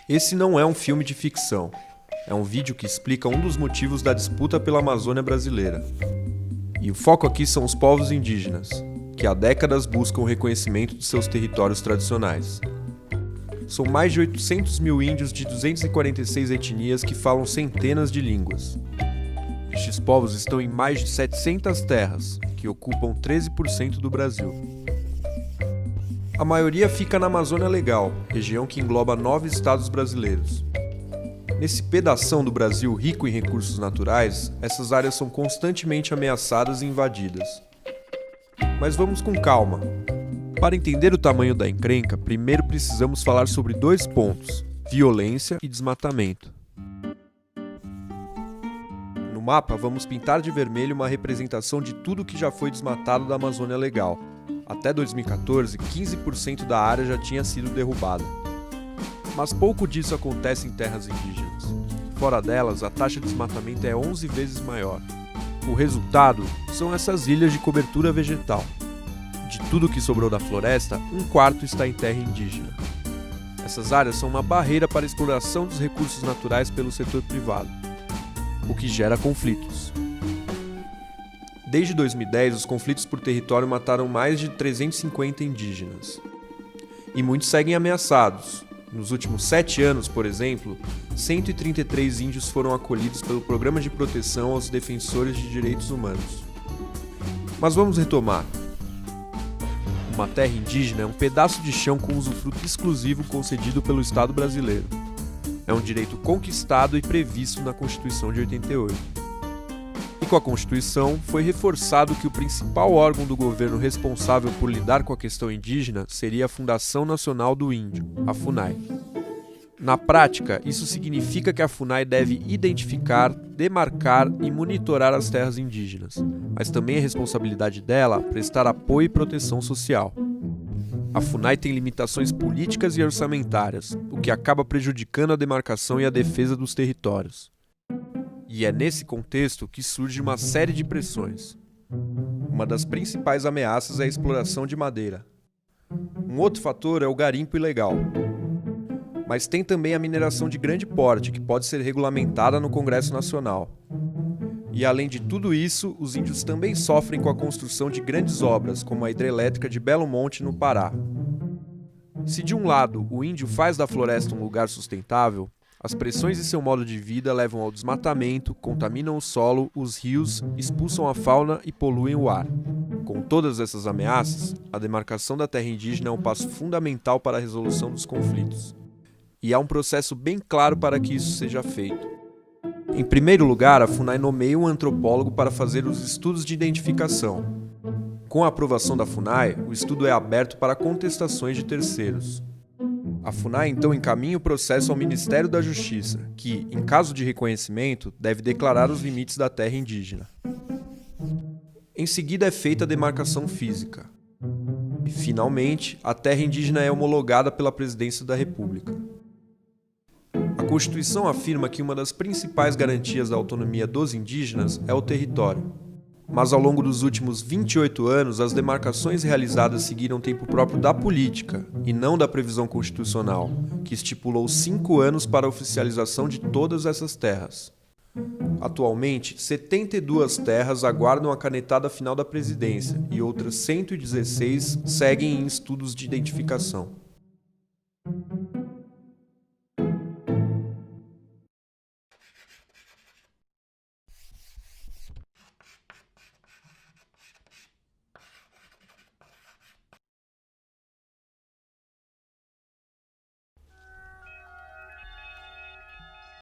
Esse não é um filme de ficção. É um vídeo que explica um dos motivos da disputa pela Amazônia brasileira. E o foco aqui são os povos indígenas, que há décadas buscam o reconhecimento de seus territórios tradicionais. São mais de 800 mil índios de 246 etnias que falam centenas de línguas. Estes povos estão em mais de 700 terras, que ocupam 13% do Brasil. A maioria fica na Amazônia Legal, região que engloba 9 estados brasileiros. Nesse pedação do Brasil rico em recursos naturais, essas áreas são constantemente ameaçadas e invadidas. Mas vamos com calma. Para entender o tamanho da encrenca, primeiro precisamos falar sobre 2 pontos: violência e desmatamento. No mapa, vamos pintar de vermelho uma representação de tudo que já foi desmatado da Amazônia Legal. Até 2014, 15% da área já tinha sido derrubada. Mas pouco disso acontece em terras indígenas. Fora delas, a taxa de desmatamento é 11 vezes maior. O resultado são essas ilhas de cobertura vegetal. De tudo que sobrou da floresta, 1/4 está em terra indígena. Essas áreas são uma barreira para a exploração dos recursos naturais pelo setor privado, o que gera conflitos. Desde 2010, os conflitos por território mataram mais de 350 indígenas. E muitos seguem ameaçados. Nos últimos 7 anos, por exemplo, 133 índios foram acolhidos pelo Programa de Proteção aos Defensores de Direitos Humanos. Mas vamos retomar. Uma terra indígena é um pedaço de chão com usufruto exclusivo concedido pelo Estado brasileiro. É um direito conquistado e previsto na Constituição de 88. E com a Constituição, foi reforçado que o principal órgão do governo responsável por lidar com a questão indígena seria a Fundação Nacional do Índio, a FUNAI. Na prática, isso significa que a FUNAI deve identificar, demarcar e monitorar as terras indígenas, mas também é responsabilidade dela prestar apoio e proteção social. A FUNAI tem limitações políticas e orçamentárias, o que acaba prejudicando a demarcação e a defesa dos territórios. E é nesse contexto que surge uma série de pressões. Uma das principais ameaças é a exploração de madeira. Um outro fator é o garimpo ilegal. Mas tem também a mineração de grande porte, que pode ser regulamentada no Congresso Nacional. E além de tudo isso, os índios também sofrem com a construção de grandes obras, como a hidrelétrica de Belo Monte, no Pará. Se de um lado o índio faz da floresta um lugar sustentável, as pressões em seu modo de vida levam ao desmatamento, contaminam o solo, os rios, expulsam a fauna e poluem o ar. Com todas essas ameaças, a demarcação da terra indígena é um passo fundamental para a resolução dos conflitos. E há um processo bem claro para que isso seja feito. Em primeiro lugar, a FUNAI nomeia um antropólogo para fazer os estudos de identificação. Com a aprovação da FUNAI, o estudo é aberto para contestações de terceiros. A FUNAI então encaminha o processo ao Ministério da Justiça, que, em caso de reconhecimento, deve declarar os limites da terra indígena. Em seguida é feita a demarcação física. E, finalmente, a terra indígena é homologada pela Presidência da República. A Constituição afirma que uma das principais garantias da autonomia dos indígenas é o território. Mas ao longo dos últimos 28 anos, as demarcações realizadas seguiram tempo próprio da política, e não da previsão constitucional, que estipulou 5 anos para a oficialização de todas essas terras. Atualmente, 72 terras aguardam a canetada final da presidência, e outras 116 seguem em estudos de identificação.